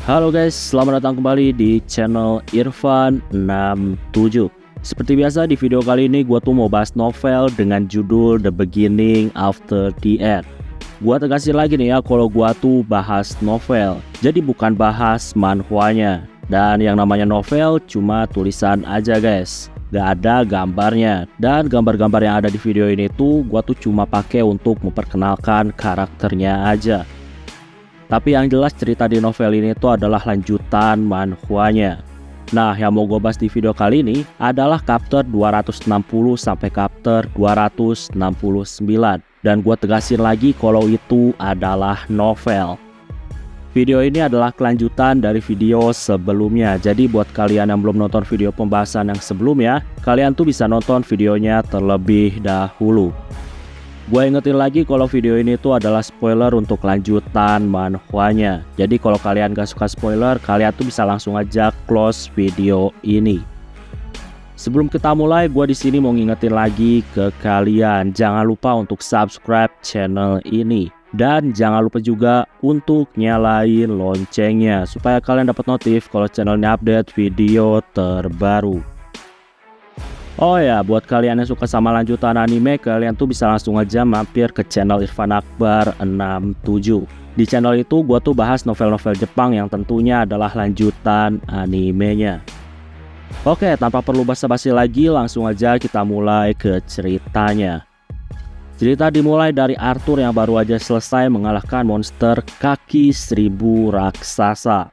Halo guys, selamat datang kembali di channel Irfan67. Seperti biasa di video kali ini gue tuh mau bahas novel dengan judul The Beginning After the End. Gue tegasin lagi nih ya kalau gue tuh bahas novel, jadi bukan bahas manhwanya. Dan yang namanya novel cuma tulisan aja guys, gak ada gambarnya. Dan gambar-gambar yang ada di video ini tuh gue tuh cuma pakai untuk memperkenalkan karakternya aja. Tapi yang jelas cerita di novel ini tuh adalah lanjutan manhwanya. Nah, yang mau gue bahas di video kali ini adalah chapter 260 sampai chapter 269. Dan gue tegasin lagi kalau itu adalah novel. Video ini adalah kelanjutan dari video sebelumnya. Jadi buat kalian yang belum nonton video pembahasan yang sebelumnya, kalian tuh bisa nonton videonya terlebih dahulu. Gue ingetin lagi kalau video ini tuh adalah spoiler untuk lanjutan manhwanya. Jadi kalau kalian gak suka spoiler, kalian tuh bisa langsung aja close video ini. Sebelum kita mulai, gue di sini mau ngingetin lagi ke kalian, jangan lupa untuk subscribe channel ini. Dan jangan lupa juga untuk nyalain loncengnya supaya kalian dapat notif kalau channelnya update video terbaru. Oh ya, buat kalian yang suka sama lanjutan anime, kalian tuh bisa langsung aja mampir ke channel Irfan Akbar 67. Di channel itu gue tuh bahas novel-novel Jepang yang tentunya adalah lanjutan animenya. Oke, tanpa perlu basa-basi lagi, langsung aja kita mulai ke ceritanya. Cerita dimulai dari Arthur yang baru aja selesai mengalahkan monster kaki 1000 raksasa.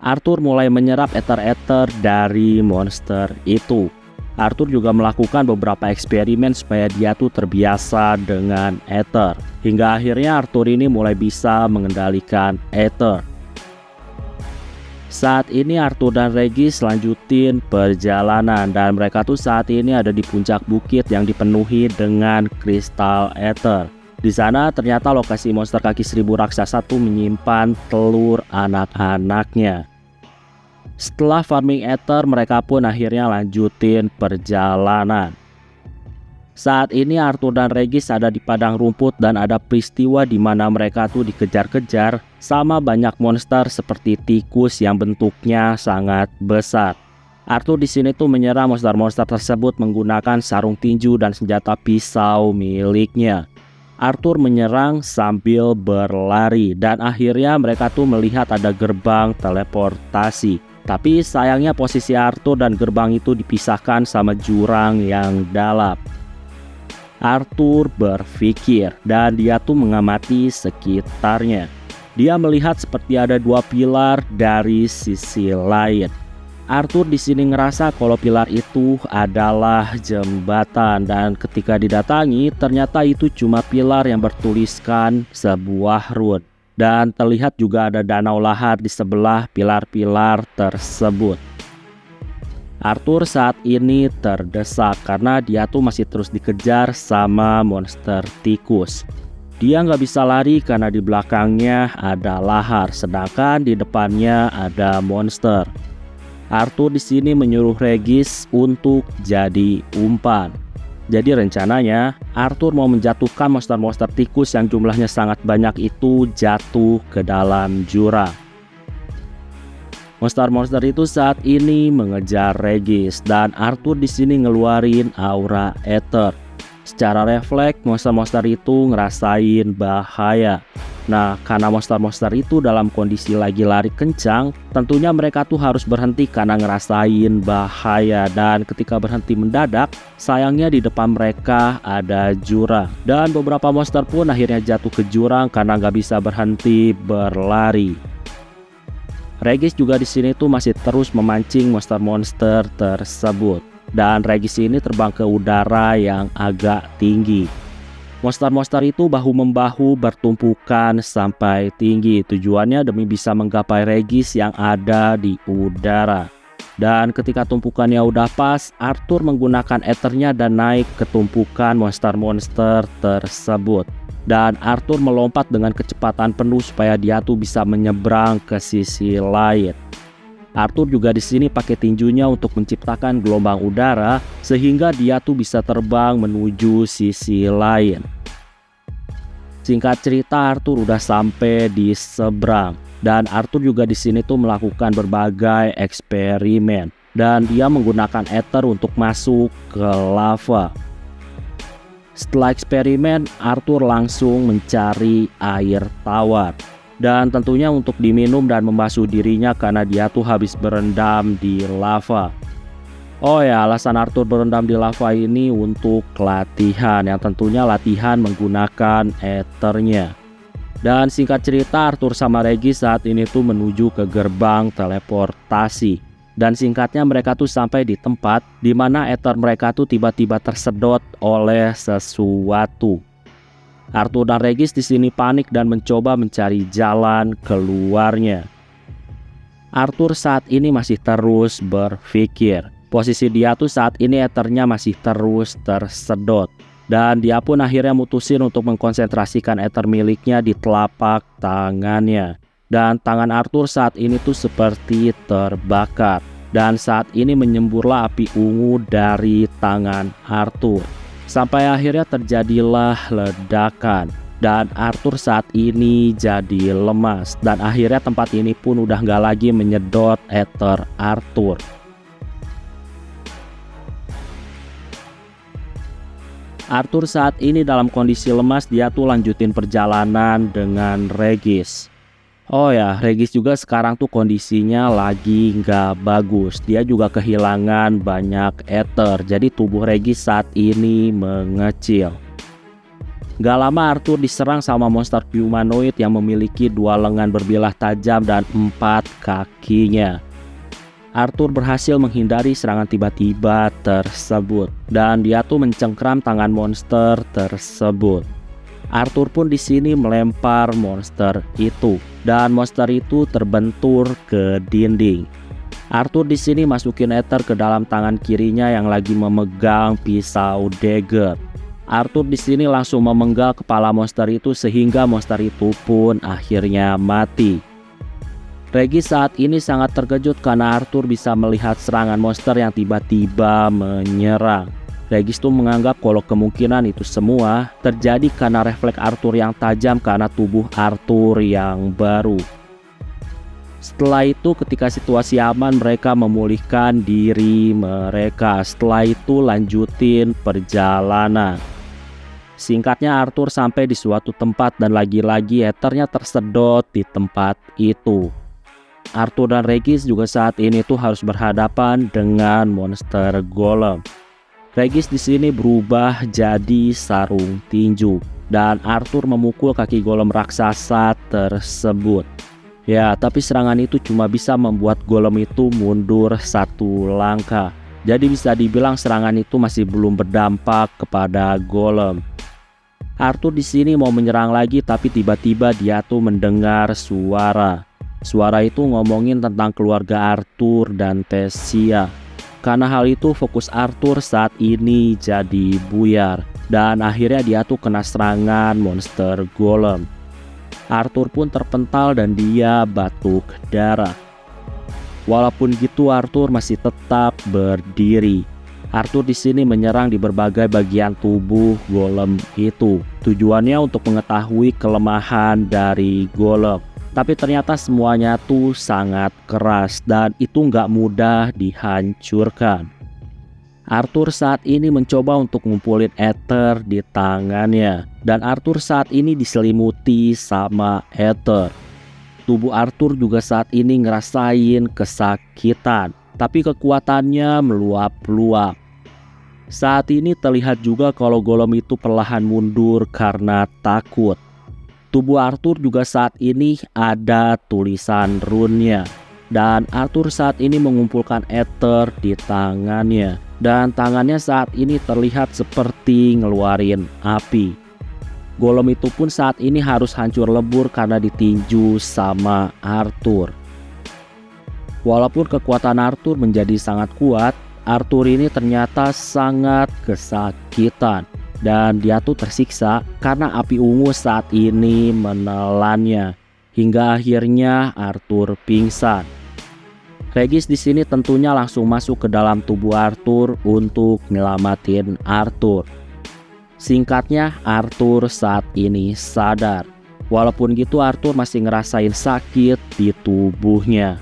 Arthur mulai menyerap ether-ether dari monster itu. Arthur juga melakukan beberapa eksperimen supaya dia tuh terbiasa dengan ether. Hingga akhirnya Arthur ini mulai bisa mengendalikan ether. Saat ini Arthur dan Regis lanjutin perjalanan dan mereka tuh saat ini ada di puncak bukit yang dipenuhi dengan kristal ether. Di sana ternyata lokasi monster kaki 1000 raksasa tuh menyimpan telur anak-anaknya. Setelah farming ether, mereka pun akhirnya lanjutin perjalanan. Saat ini Arthur dan Regis ada di padang rumput dan ada peristiwa di mana mereka tuh dikejar-kejar sama banyak monster seperti tikus yang bentuknya sangat besar. Arthur di sini tuh menyerang monster-monster tersebut menggunakan sarung tinju dan senjata pisau miliknya. Arthur menyerang sambil berlari dan akhirnya mereka tuh melihat ada gerbang teleportasi. Tapi sayangnya posisi Arthur dan gerbang itu dipisahkan sama jurang yang dalam. Arthur berpikir dan dia tuh mengamati sekitarnya. Dia melihat seperti ada dua pilar dari sisi lain. Arthur di sini ngerasa kalau pilar itu adalah jembatan dan ketika didatangi ternyata itu cuma pilar yang bertuliskan sebuah rune. Dan terlihat juga ada danau lahar di sebelah pilar-pilar tersebut. Arthur saat ini terdesak karena dia tuh masih terus dikejar sama monster tikus. Dia nggak bisa lari karena di belakangnya ada lahar, sedangkan di depannya ada monster. Arthur di sini menyuruh Regis untuk jadi umpan. Jadi rencananya Arthur mau menjatuhkan monster-monster tikus yang jumlahnya sangat banyak itu jatuh ke dalam jurang. Monster-monster itu saat ini mengejar Regis dan Arthur di sini ngeluarin aura ether. Secara refleks monster-monster itu ngerasain bahaya. Nah, karena monster-monster itu dalam kondisi lagi lari kencang, tentunya mereka tuh harus berhenti karena ngerasain bahaya. Dan ketika berhenti mendadak, sayangnya di depan mereka ada jurang. Dan beberapa monster pun akhirnya jatuh ke jurang karena nggak bisa berhenti berlari. Regis juga di sini tuh masih terus memancing monster-monster tersebut. Dan Regis ini terbang ke udara yang agak tinggi. Monster-monster itu bahu-membahu bertumpukan sampai tinggi. Tujuannya demi bisa menggapai Regis yang ada di udara. Dan ketika tumpukannya udah pas, Arthur menggunakan ethernya dan naik ke tumpukan monster-monster tersebut. Dan Arthur melompat dengan kecepatan penuh supaya dia tuh bisa menyeberang ke sisi lain. Arthur juga di sini pakai tinjunya untuk menciptakan gelombang udara sehingga dia tuh bisa terbang menuju sisi lain. Singkat cerita, Arthur udah sampai di seberang. Dan Arthur juga di sini tuh melakukan berbagai eksperimen dan dia menggunakan ether untuk masuk ke lava. Setelah eksperimen, Arthur langsung mencari air tawar dan tentunya untuk diminum dan membasuh dirinya karena dia tuh habis berendam di lava. Oh ya, alasan Arthur berendam di lava ini untuk latihan, yang tentunya latihan menggunakan ethernya. Dan singkat cerita, Arthur sama Regis saat ini tuh menuju ke gerbang teleportasi. Dan singkatnya mereka tuh sampai di tempat di mana ether mereka tuh tiba-tiba tersedot oleh sesuatu. Arthur dan Regis di sini panik dan mencoba mencari jalan keluarnya. Arthur saat ini masih terus berpikir. Posisi dia tuh saat ini ethernya masih terus tersedot. Dan dia pun akhirnya mutusin untuk mengkonsentrasikan ether miliknya di telapak tangannya. Dan tangan Arthur saat ini tuh seperti terbakar. Dan saat ini menyemburlah api ungu dari tangan Arthur. Sampai akhirnya terjadilah ledakan. Dan Arthur saat ini jadi lemas. Dan akhirnya tempat ini pun udah gak lagi menyedot ether Arthur. Arthur saat ini dalam kondisi lemas, dia tuh lanjutin perjalanan dengan Regis. Oh ya, Regis juga sekarang tuh kondisinya lagi nggak bagus. Dia juga kehilangan banyak ether, jadi tubuh Regis saat ini mengecil. Gak lama Arthur diserang sama monster humanoid yang memiliki 2 lengan berbilah tajam dan 4 kakinya. Arthur berhasil menghindari serangan tiba-tiba tersebut dan dia tuh mencengkram tangan monster tersebut. Arthur pun di sini melempar monster itu dan monster itu terbentur ke dinding. Arthur di sini masukin ether ke dalam tangan kirinya yang lagi memegang pisau dagger. Arthur di sini langsung memenggal kepala monster itu sehingga monster itu pun akhirnya mati. Regis saat ini sangat terkejut karena Arthur bisa melihat serangan monster yang tiba-tiba menyerang. Regis tuh menganggap kalau kemungkinan itu semua terjadi karena refleks Arthur yang tajam karena tubuh Arthur yang baru. Setelah itu ketika situasi aman mereka memulihkan diri mereka. Setelah itu lanjutin perjalanan. Singkatnya Arthur sampai di suatu tempat dan lagi-lagi ethernya tersedot di tempat itu. Arthur dan Regis juga saat ini tuh harus berhadapan dengan monster golem. Regis di sini berubah jadi sarung tinju dan Arthur memukul kaki golem raksasa tersebut. Ya, tapi serangan itu cuma bisa membuat golem itu mundur 1 langkah. Jadi bisa dibilang serangan itu masih belum berdampak kepada golem. Arthur di sini mau menyerang lagi tapi tiba-tiba dia tuh mendengar suara. Suara itu ngomongin tentang keluarga Arthur dan Tessia. Karena hal itu fokus Arthur saat ini jadi buyar. Dan akhirnya dia tuh kena serangan monster golem. Arthur pun terpental dan dia batuk darah. Walaupun gitu Arthur masih tetap berdiri. Arthur di sini menyerang di berbagai bagian tubuh golem itu. Tujuannya untuk mengetahui kelemahan dari golem. Tapi ternyata semuanya tuh sangat keras dan itu nggak mudah dihancurkan. Arthur saat ini mencoba untuk ngumpulin ether di tangannya. Dan Arthur saat ini diselimuti sama ether. Tubuh Arthur juga saat ini ngerasain kesakitan. Tapi kekuatannya meluap-luap. Saat ini terlihat juga kalau golem itu perlahan mundur karena takut. Tubuh Arthur juga saat ini ada tulisan rune-nya. Dan Arthur saat ini mengumpulkan ether di tangannya. Dan tangannya saat ini terlihat seperti ngeluarin api. Golem itu pun saat ini harus hancur lebur karena ditinju sama Arthur. Walaupun kekuatan Arthur menjadi sangat kuat, Arthur ini ternyata sangat kesakitan. Dan dia tuh tersiksa karena api ungu saat ini menelannya. Hingga akhirnya Arthur pingsan. Regis di sini tentunya langsung masuk ke dalam tubuh Arthur untuk nyelamatin Arthur. Singkatnya Arthur saat ini sadar. Walaupun gitu Arthur masih ngerasain sakit di tubuhnya.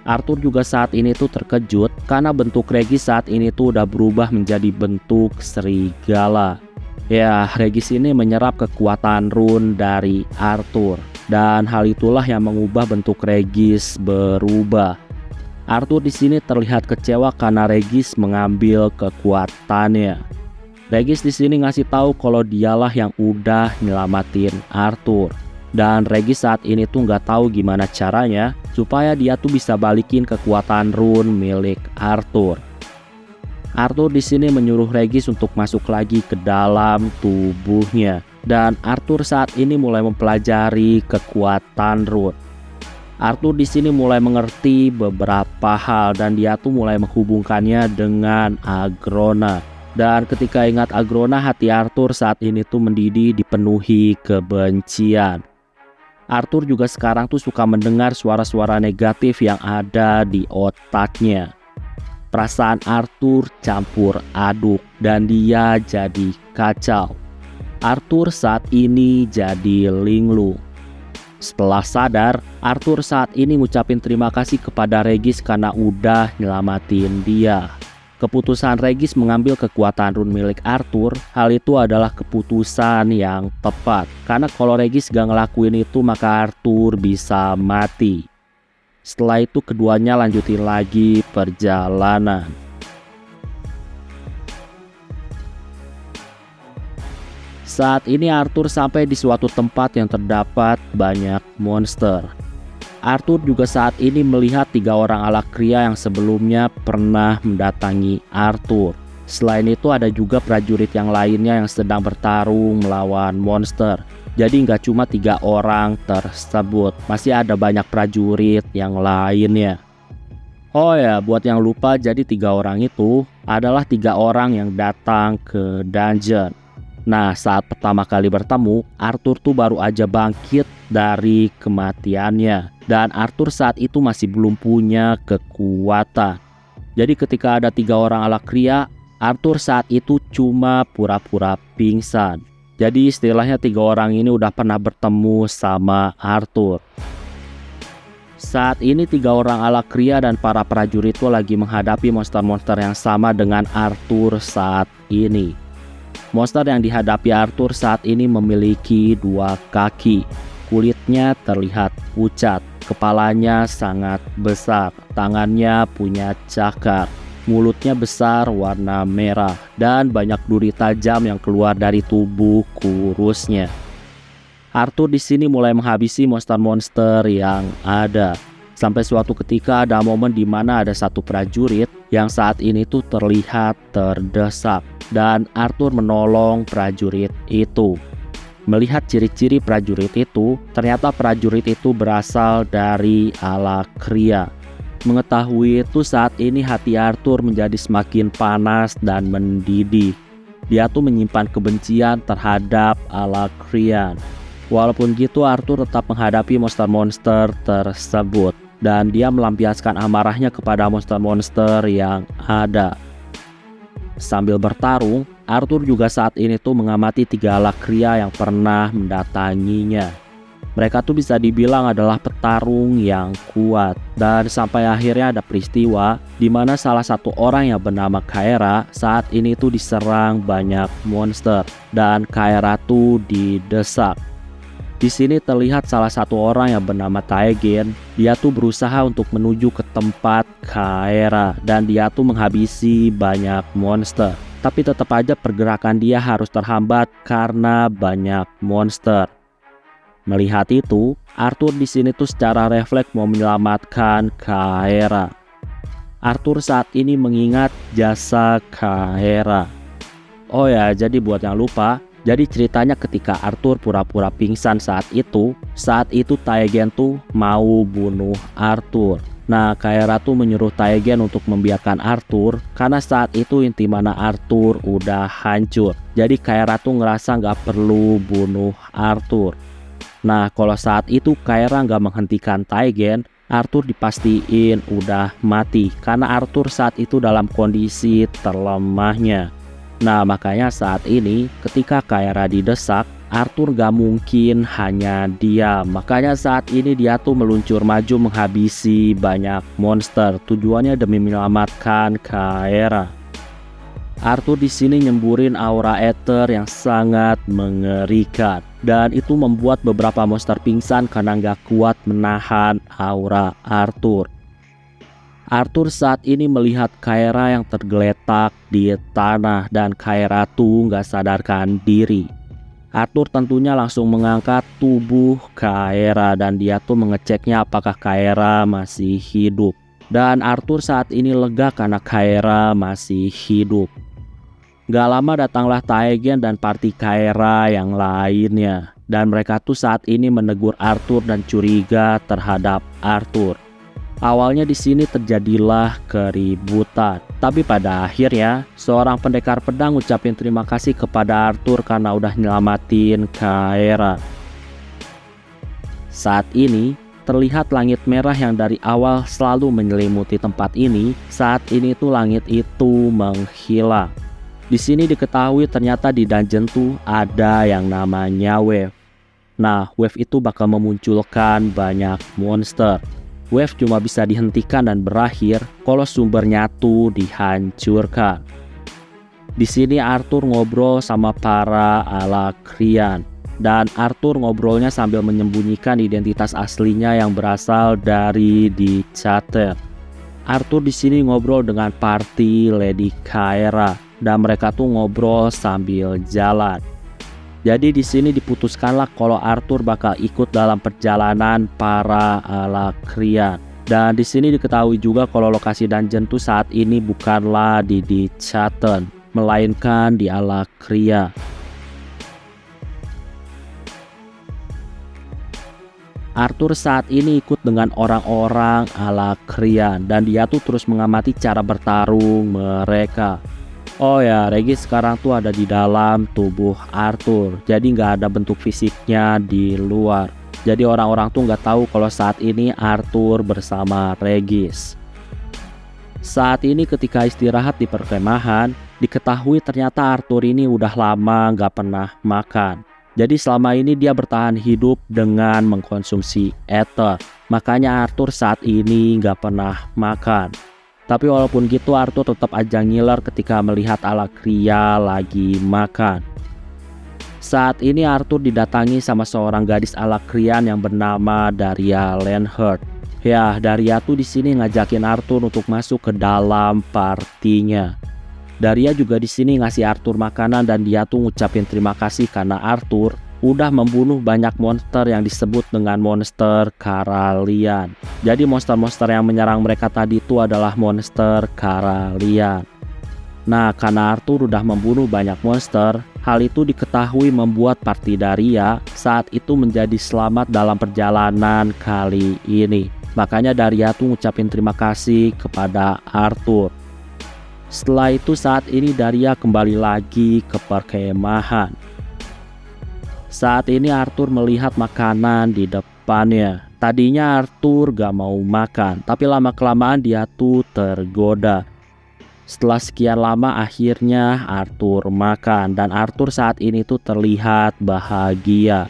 Arthur juga saat ini tuh terkejut karena bentuk Regis saat ini tuh udah berubah menjadi bentuk serigala. Ya, Regis ini menyerap kekuatan rune dari Arthur, dan hal itulah yang mengubah bentuk Regis berubah. Arthur di sini terlihat kecewa karena Regis mengambil kekuatannya. Regis di sini ngasih tahu kalau dialah yang udah nyelamatin Arthur. Dan Regis saat ini tuh nggak tahu gimana caranya supaya dia tuh bisa balikin kekuatan rune milik Arthur. Arthur di sini menyuruh Regis untuk masuk lagi ke dalam tubuhnya. Dan Arthur saat ini mulai mempelajari kekuatan rune. Arthur di sini mulai mengerti beberapa hal dan dia tuh mulai menghubungkannya dengan Agrona. Dan ketika ingat Agrona, hati Arthur saat ini tuh mendidih dipenuhi kebencian. Arthur juga sekarang tuh suka mendengar suara-suara negatif yang ada di otaknya. Perasaan Arthur campur aduk dan dia jadi kacau. Arthur saat ini jadi linglung. Setelah sadar, Arthur saat ini ngucapin terima kasih kepada Regis karena udah nyelamatin dia. Keputusan Regis mengambil kekuatan rune milik Arthur, hal itu adalah keputusan yang tepat. Karena kalau Regis gak ngelakuin itu maka Arthur bisa mati. Setelah itu keduanya lanjutin lagi perjalanan. Saat ini Arthur sampai di suatu tempat yang terdapat banyak monster. Arthur juga saat ini melihat 3 orang Alakria yang sebelumnya pernah mendatangi Arthur. Selain itu ada juga prajurit yang lainnya yang sedang bertarung melawan monster. Jadi nggak cuma 3 orang tersebut, masih ada banyak prajurit yang lainnya. Oh ya, buat yang lupa, jadi 3 orang itu adalah 3 orang yang datang ke dungeon. Nah, saat pertama kali bertemu, Arthur tuh baru aja bangkit dari kematiannya. Dan Arthur saat itu masih belum punya kekuatan. Jadi ketika ada 3 orang Alakria, Arthur saat itu cuma pura-pura pingsan. Jadi istilahnya 3 orang ini udah pernah bertemu sama Arthur. Saat ini 3 orang Alakria dan para prajurit itu lagi menghadapi monster-monster yang sama dengan Arthur saat ini. Monster yang dihadapi Arthur saat ini memiliki 2 kaki. Kulitnya terlihat pucat, kepalanya sangat besar, tangannya punya cakar, mulutnya besar warna merah, dan banyak duri tajam yang keluar dari tubuh kurusnya. Arthur di sini mulai menghabisi monster-monster yang ada. Sampai suatu ketika ada momen di mana ada satu prajurit yang saat ini tuh terlihat terdesak. Dan Arthur menolong prajurit itu. Melihat ciri-ciri prajurit itu, ternyata prajurit itu berasal dari Alakria. Mengetahui itu saat ini hati Arthur menjadi semakin panas dan mendidih. Dia tuh menyimpan kebencian terhadap Alakrian. Walaupun gitu Arthur tetap menghadapi monster-monster tersebut. Dan dia melampiaskan amarahnya kepada monster-monster yang ada. Sambil bertarung, Arthur juga saat ini tuh mengamati 3 Alakria yang pernah mendatanginya. Mereka tuh bisa dibilang adalah petarung yang kuat. Dan sampai akhirnya ada peristiwa di mana salah satu orang yang bernama Kaera saat ini tuh diserang banyak monster. Dan Kaera tuh didesak. Di sini terlihat salah satu orang yang bernama Taegen. Dia tuh berusaha untuk menuju ke tempat Kaera dan dia tuh menghabisi banyak monster. Tapi tetap aja pergerakan dia harus terhambat karena banyak monster. Melihat itu, Arthur di sini tuh secara refleks mau menyelamatkan Kaera. Arthur saat ini mengingat jasa Kaera. Oh ya, jadi buat yang lupa, jadi ceritanya ketika Arthur pura-pura pingsan saat itu Taegen tuh mau bunuh Arthur. Nah, Kaera tuh menyuruh Taegen untuk membiarkan Arthur karena saat itu inti mana Arthur udah hancur. Jadi Kaera tuh ngerasa nggak perlu bunuh Arthur. Nah, kalau saat itu Kaera nggak menghentikan Taegen, Arthur dipastiin udah mati karena Arthur saat itu dalam kondisi terlemahnya. Nah, makanya saat ini ketika Kaera didesak, Arthur gak mungkin hanya diam. Makanya saat ini dia tuh meluncur maju menghabisi banyak monster. Tujuannya demi menyelamatkan Kaera. Arthur di sini nyemburin aura ether yang sangat mengerikan. Dan itu membuat beberapa monster pingsan karena gak kuat menahan aura Arthur. Arthur saat ini melihat Kaera yang tergeletak di tanah dan Kaera tuh gak sadarkan diri. Arthur tentunya langsung mengangkat tubuh Kaera dan dia tuh mengeceknya apakah Kaera masih hidup. Dan Arthur saat ini lega karena Kaera masih hidup. Gak lama datanglah Taegen dan party Kaera yang lainnya. Dan mereka tuh saat ini menegur Arthur dan curiga terhadap Arthur. Awalnya di sini terjadilah keributan. Tapi pada akhirnya seorang pendekar pedang ngucapin terima kasih kepada Arthur karena udah nyelamatin Kaera. Saat ini terlihat langit merah yang dari awal selalu menyelimuti tempat ini. Saat ini tuh langit itu menghilang. Di sini diketahui ternyata di dungeon tuh ada yang namanya wave. Nah, wave itu bakal memunculkan banyak monster. Wave cuma bisa dihentikan dan berakhir kalau sumbernya tuh dihancurkan. Di sini Arthur ngobrol sama para Alakrian. Dan Arthur ngobrolnya sambil menyembunyikan identitas aslinya yang berasal dari di Chatter. Arthur di sini ngobrol dengan party Lady Kaera dan mereka tuh ngobrol sambil jalan. Jadi di sini diputuskanlah kalau Arthur bakal ikut dalam perjalanan para Alakrian. Dan di sini diketahui juga kalau lokasi dungeon tuh saat ini bukanlah di Chatten, melainkan di Alakria. Arthur saat ini ikut dengan orang-orang Alakrian dan dia tuh terus mengamati cara bertarung mereka. Oh ya, Regis sekarang tuh ada di dalam tubuh Arthur, jadi nggak ada bentuk fisiknya di luar. Jadi orang-orang tuh nggak tahu kalau saat ini Arthur bersama Regis. Saat ini ketika istirahat di perkemahan, diketahui ternyata Arthur ini udah lama nggak pernah makan. Jadi selama ini dia bertahan hidup dengan mengkonsumsi ether. Makanya Arthur saat ini nggak pernah makan. Tapi walaupun gitu Arthur tetap aja ngiler ketika melihat Alakria lagi makan. Saat ini Arthur didatangi sama seorang gadis Alakrian yang bernama Daria Lenhart. Ya, Daria tuh di sini ngajakin Arthur untuk masuk ke dalam partinya. Daria juga di sini ngasih Arthur makanan dan dia tuh ngucapin terima kasih karena Arthur udah membunuh banyak monster yang disebut dengan monster Karalian. Jadi monster-monster yang menyerang mereka tadi itu adalah monster Karalian. Nah, karena Arthur udah membunuh banyak monster, hal itu diketahui membuat party Daria saat itu menjadi selamat dalam perjalanan kali ini. Makanya Daria tuh ngucapin terima kasih kepada Arthur. Setelah itu saat ini Daria kembali lagi ke perkemahan. Saat ini Arthur melihat makanan di depannya. Tadinya Arthur gak mau makan, tapi lama-kelamaan dia tuh tergoda. Setelah sekian lama akhirnya Arthur makan dan Arthur saat ini tuh terlihat bahagia.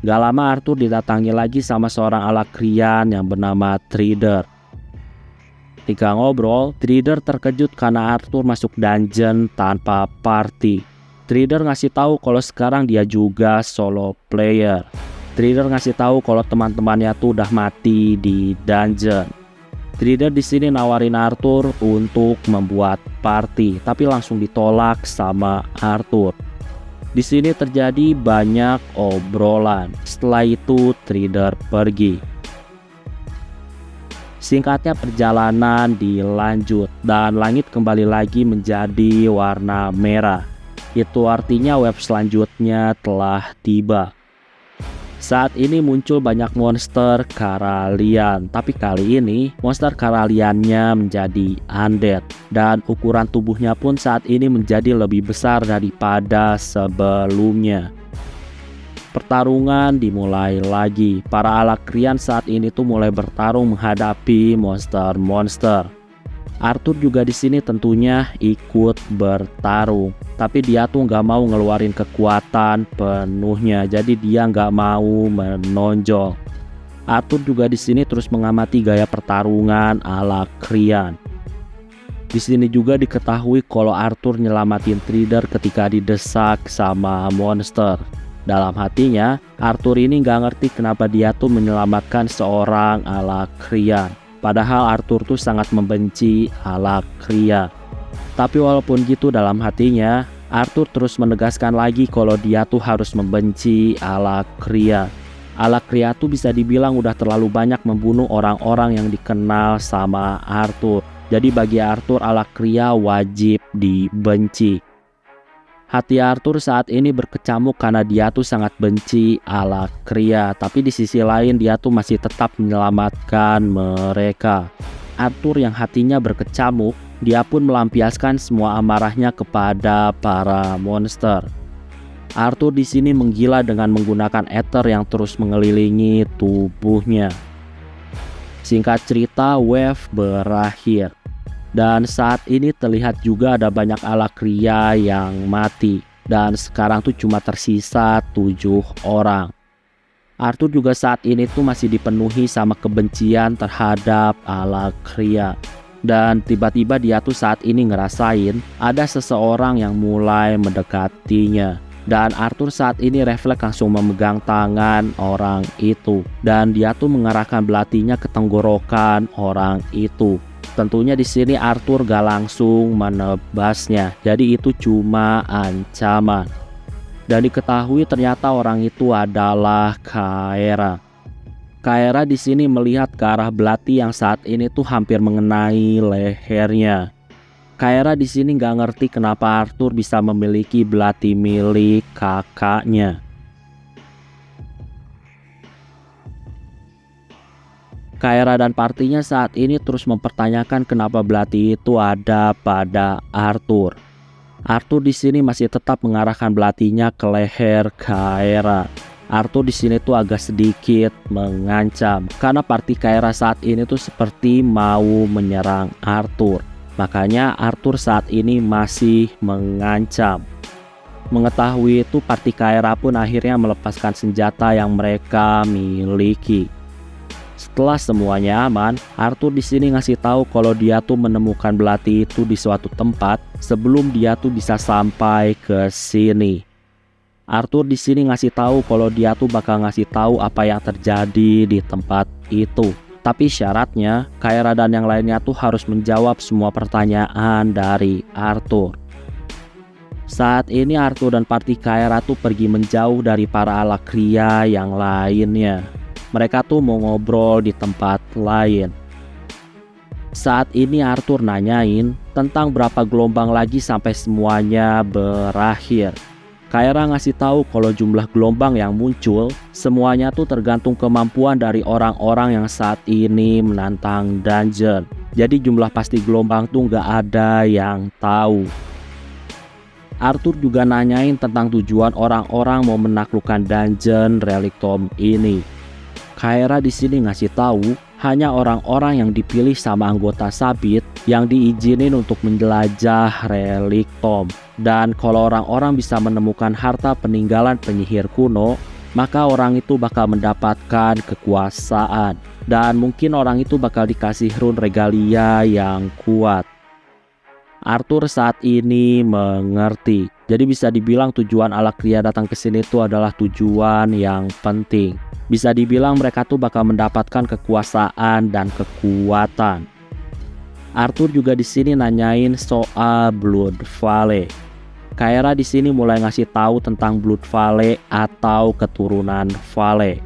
Gak lama Arthur didatangi lagi sama seorang Alakrian yang bernama Trader. Ketika ngobrol, Trader terkejut karena Arthur masuk dungeon tanpa party. Trader ngasih tahu kalau sekarang dia juga solo player. Trader ngasih tahu kalau teman-temannya tuh udah mati di dungeon. Trader di sini nawarin Arthur untuk membuat party, tapi langsung ditolak sama Arthur. Di sini terjadi banyak obrolan. Setelah itu Trader pergi. Singkatnya perjalanan dilanjut dan langit kembali lagi menjadi warna merah. Itu artinya wave selanjutnya telah tiba. Saat ini muncul banyak monster Karalian, tapi kali ini monster Karaliannya menjadi undead dan ukuran tubuhnya pun saat ini menjadi lebih besar daripada sebelumnya. Pertarungan dimulai lagi. Para Alakrian saat ini tuh mulai bertarung menghadapi monster-monster. Arthur juga di sini tentunya ikut bertarung. tapi dia tuh nggak mau ngeluarin kekuatan penuhnya, jadi dia nggak mau menonjol. Arthur juga di sini terus mengamati gaya pertarungan ala Krian. Di sini juga diketahui kalau Arthur nyelamatin trader ketika didesak sama monster. Dalam hatinya, Arthur ini nggak ngerti kenapa dia tuh menyelamatkan seorang ala Krian. Padahal Arthur tuh sangat membenci ala Krian. Tapi walaupun gitu dalam hatinya, Arthur terus menegaskan lagi kalau dia tuh harus membenci ala Krian. Ala Krian tuh bisa dibilang udah terlalu banyak membunuh orang-orang yang dikenal sama Arthur. Jadi bagi Arthur, ala Krian wajib dibenci. Hati Arthur saat ini berkecamuk karena dia tuh sangat benci ala Krian. Tapi di sisi lain dia tuh masih tetap menyelamatkan mereka. Arthur yang hatinya berkecamuk, dia pun melampiaskan semua amarahnya kepada para monster. Arthur di sini menggila dengan menggunakan ether yang terus mengelilingi tubuhnya. Singkat cerita, wave berakhir. Dan saat ini terlihat juga ada banyak ala Krian yang mati. Dan sekarang tuh cuma tersisa 7 orang. Arthur juga saat ini tuh masih dipenuhi sama kebencian terhadap ala Krian. Dan tiba-tiba dia tuh saat ini ngerasain ada seseorang yang mulai mendekatinya. Dan Arthur saat ini refleks langsung memegang tangan orang itu. Dan dia tuh mengarahkan belatinya ke tenggorokan orang itu. Tentunya di sini Arthur gak langsung menebasnya. Jadi itu cuma ancaman. Dan diketahui ternyata orang itu adalah Kaera. Kaera di sini melihat ke arah belati yang saat ini tuh hampir mengenai lehernya. Kaera di sini nggak ngerti kenapa Arthur bisa memiliki belati milik kakaknya. Kaera dan partinya saat ini terus mempertanyakan kenapa belati itu ada pada Arthur. Arthur di sini masih tetap mengarahkan belatinya ke leher Kaera. Arthur di sini tuh agak sedikit mengancam karena parti Kaera saat ini tuh seperti mau menyerang Arthur. Makanya Arthur saat ini masih mengancam. Mengetahui itu, parti Kaera pun akhirnya melepaskan senjata yang mereka miliki. Setelah semuanya aman, Arthur di sini ngasih tahu kalau dia tuh menemukan belati itu di suatu tempat sebelum dia tuh bisa sampai ke sini. Arthur di sini ngasih tahu kalau dia tuh bakal ngasih tahu apa yang terjadi di tempat itu. Tapi syaratnya, Kaera dan yang lainnya tuh harus menjawab semua pertanyaan dari Arthur. Saat ini Arthur dan parti Kaera tuh pergi menjauh dari para ala Krian yang lainnya. Mereka tuh mau ngobrol di tempat lain. Saat ini Arthur nanyain tentang berapa gelombang lagi sampai semuanya berakhir. Kaera ngasih tahu kalau jumlah gelombang yang muncul semuanya tuh tergantung kemampuan dari orang-orang yang saat ini menantang dungeon. Jadi jumlah pasti gelombang tuh nggak ada yang tahu. Arthur juga nanyain tentang tujuan orang-orang mau menaklukkan dungeon Relic Tomb ini. Kaera di sini ngasih tahu hanya orang-orang yang dipilih sama anggota Sabit yang diizinin untuk menjelajah Relic Tomb. Dan kalau orang-orang bisa menemukan harta peninggalan penyihir kuno, maka orang itu bakal mendapatkan kekuasaan. Dan mungkin orang itu bakal dikasih rune regalia yang kuat. Arthur saat ini mengerti. Jadi bisa dibilang tujuan ala Krian datang ke sini itu adalah tujuan yang penting. Bisa dibilang mereka tuh bakal mendapatkan kekuasaan dan kekuatan. Arthur juga di sini nanyain soal Blood Valley. Kaera di sini mulai ngasih tahu tentang Blood Valley atau keturunan Valley.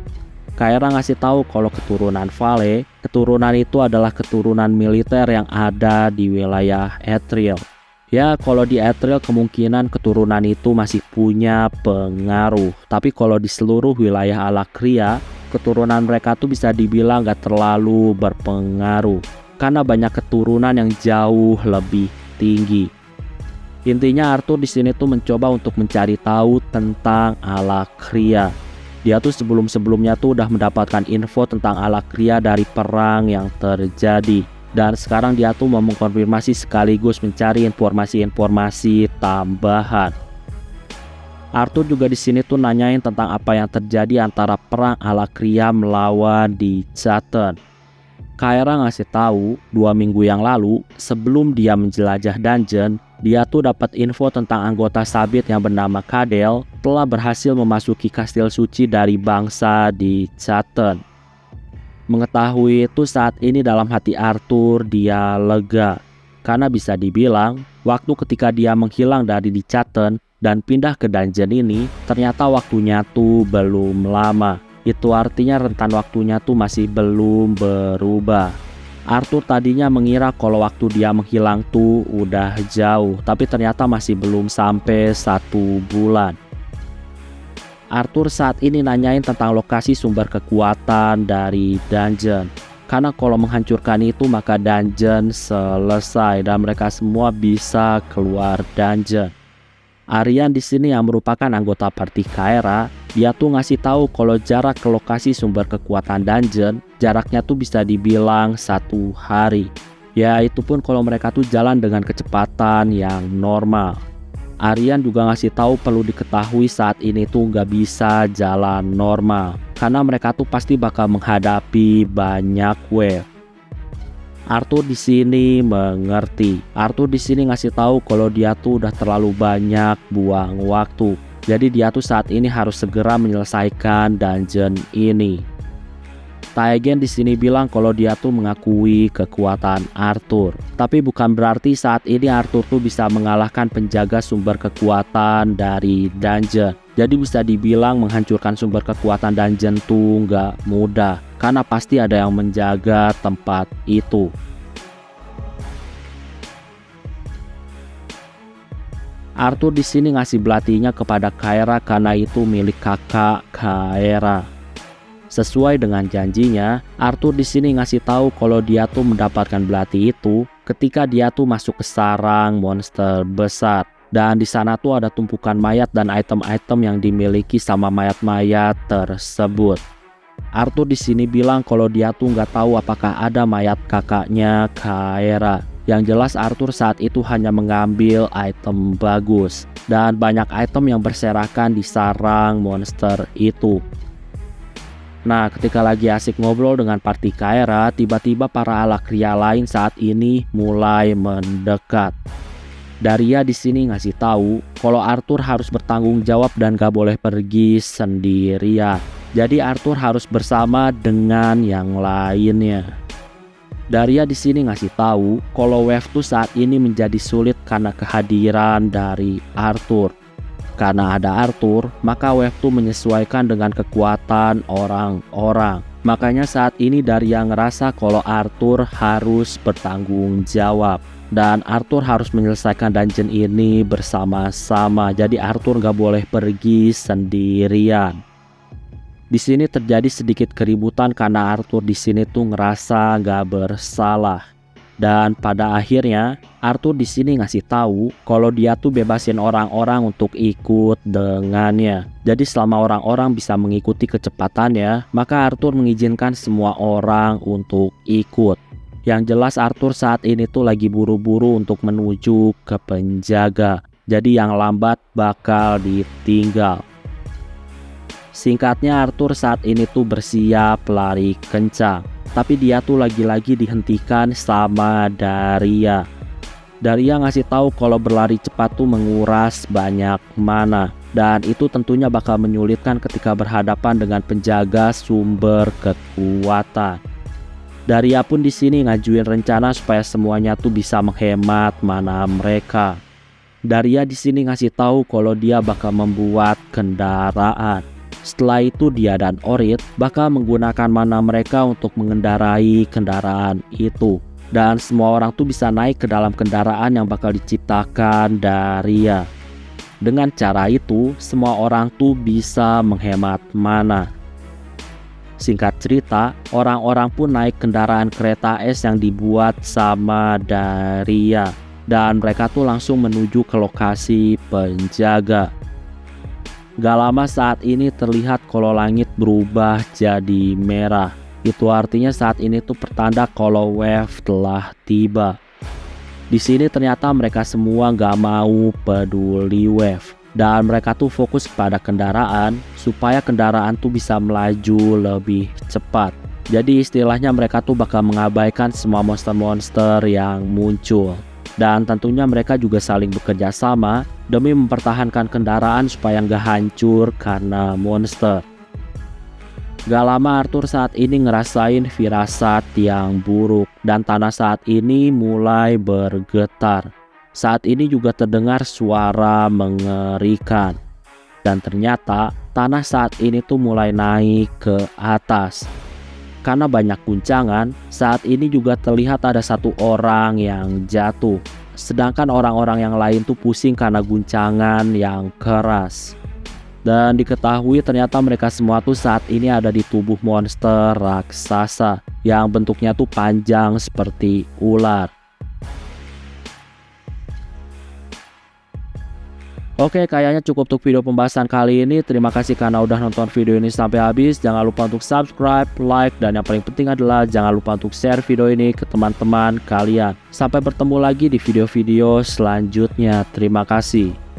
Kaera ngasih tahu kalau keturunan Valley, keturunan itu adalah keturunan militer yang ada di wilayah Ethereal. Ya, kalau di Ethereal kemungkinan keturunan itu masih punya pengaruh. Tapi kalau di seluruh wilayah ala Krian, keturunan mereka tuh bisa dibilang gak terlalu berpengaruh. Karena banyak keturunan yang jauh lebih tinggi. Intinya Arthur di sini tuh mencoba untuk mencari tahu tentang ala Krian. Dia tuh sebelum-sebelumnya tuh udah mendapatkan info tentang ala Krian dari perang yang terjadi. Dan sekarang dia tuh mau mengkonfirmasi sekaligus mencari informasi-informasi tambahan. Arthur juga di sini tuh nanyain tentang apa yang terjadi antara perang Alakria melawan di Chatten. Kyra ngasih tahu 2 minggu yang lalu sebelum dia menjelajah dungeon, dia tuh dapat info tentang anggota Sabit yang bernama Kadel telah berhasil memasuki kastil suci dari bangsa di Chatten. Mengetahui itu saat ini dalam hati Arthur dia lega, karena bisa dibilang waktu ketika dia menghilang dari di Chatten dan pindah ke dungeon ini ternyata waktunya tuh belum lama. Itu artinya rentan waktunya tuh masih belum berubah. Arthur tadinya mengira kalau waktu dia menghilang tuh udah jauh, tapi ternyata masih belum sampai 1 bulan. Arthur saat ini nanyain tentang lokasi sumber kekuatan dari dungeon. Karena kalau menghancurkan itu maka dungeon selesai dan mereka semua bisa keluar dungeon. Aryan di sini yang merupakan anggota party Kyra, dia tuh ngasih tahu kalau jarak ke lokasi sumber kekuatan dungeon, jaraknya tuh bisa dibilang 1 hari. Ya itu pun kalau mereka tuh jalan dengan kecepatan yang normal. Aryan juga ngasih tahu perlu diketahui saat ini tuh nggak bisa jalan normal, karena mereka tuh pasti bakal menghadapi banyak wave. Arthur di sini mengerti. Arthur di sini ngasih tahu kalau dia tuh udah terlalu banyak buang waktu. Jadi dia tuh saat ini harus segera menyelesaikan dungeon ini. Taegen di sini bilang kalau dia tuh mengakui kekuatan Arthur. Tapi bukan berarti saat ini Arthur tuh bisa mengalahkan penjaga sumber kekuatan dari dungeon. Jadi bisa dibilang menghancurkan sumber kekuatan dungeon tuh nggak mudah, karena pasti ada yang menjaga tempat itu. Arthur di sini ngasih belatinya kepada Kyra karena itu milik kakak Kyra. Sesuai dengan janjinya, Arthur di sini ngasih tahu kalau dia tuh mendapatkan belati itu ketika dia tuh masuk ke sarang monster besar. Dan di sana tuh ada tumpukan mayat dan item-item yang dimiliki sama mayat-mayat tersebut. Arthur di sini bilang kalau dia tuh nggak tahu apakah ada mayat kakaknya Kyra. Yang jelas Arthur saat itu hanya mengambil item bagus dan banyak item yang berserakan di sarang monster itu. Nah, ketika lagi asik ngobrol dengan party Kyra, tiba-tiba para Alakria lain saat ini mulai mendekat. Daria di sini ngasih tahu kalau Arthur harus bertanggung jawab dan gak boleh pergi sendirian. Jadi Arthur harus bersama dengan yang lainnya. Daria di sini ngasih tahu kalau wave tuh saat ini menjadi sulit karena kehadiran dari Arthur. Karena ada Arthur, maka wave tuh menyesuaikan dengan kekuatan orang-orang. Makanya saat ini Daria ngerasa kalau Arthur harus bertanggung jawab. Dan Arthur harus menyelesaikan dungeon ini bersama-sama. Jadi Arthur gak boleh pergi sendirian. Di sini terjadi sedikit keributan karena Arthur di sini tuh ngerasa gak bersalah. Dan pada akhirnya Arthur di sini ngasih tahu kalau dia tuh bebasin orang-orang untuk ikut dengannya. Jadi selama orang-orang bisa mengikuti kecepatannya, maka Arthur mengizinkan semua orang untuk ikut. Yang jelas Arthur saat ini tuh lagi buru-buru untuk menuju ke penjaga. Jadi yang lambat bakal ditinggal. Singkatnya Arthur saat ini tuh bersiap lari kencang. Tapi dia tuh lagi-lagi dihentikan sama Daria. Daria ngasih tahu kalau berlari cepat tuh menguras banyak mana. Dan itu tentunya bakal menyulitkan ketika berhadapan dengan penjaga sumber kekuatan. Daria pun di sini ngajuin rencana supaya semuanya tuh bisa menghemat mana mereka. Daria di sini ngasih tahu kalau dia bakal membuat kendaraan. Setelah itu dia dan Orit bakal menggunakan mana mereka untuk mengendarai kendaraan itu. Dan semua orang tuh bisa naik ke dalam kendaraan yang bakal diciptakan Daria. Dengan cara itu, semua orang tuh bisa menghemat mana. Singkat cerita, orang-orang pun naik kendaraan kereta es yang dibuat sama Daria. Dan mereka tuh langsung menuju ke lokasi penjaga. Gak lama saat ini terlihat kalau langit berubah jadi merah. Itu artinya saat ini tuh pertanda kalau wave telah tiba. Di sini ternyata mereka semua nggak mau peduli wave. Dan mereka tuh fokus pada kendaraan supaya kendaraan tuh bisa melaju lebih cepat. Jadi istilahnya mereka tuh bakal mengabaikan semua monster-monster yang muncul. Dan tentunya mereka juga saling bekerja sama demi mempertahankan kendaraan supaya nggak hancur karena monster. Gak lama Arthur saat ini ngerasain firasat yang buruk dan tanah saat ini mulai bergetar. Saat ini juga terdengar suara mengerikan. Dan ternyata tanah saat ini tuh mulai naik ke atas. Karena banyak guncangan, saat ini juga terlihat ada satu orang yang jatuh. Sedangkan orang-orang yang lain tuh pusing karena guncangan yang keras. Dan diketahui ternyata mereka semua tuh saat ini ada di tubuh monster raksasa yang bentuknya tuh panjang seperti ular. Oke, kayaknya cukup untuk video pembahasan kali ini. Terima kasih karena udah nonton video ini sampai habis. Jangan lupa untuk subscribe, like, dan yang paling penting adalah jangan lupa untuk share video ini ke teman-teman kalian. Sampai bertemu lagi di video-video selanjutnya. Terima kasih.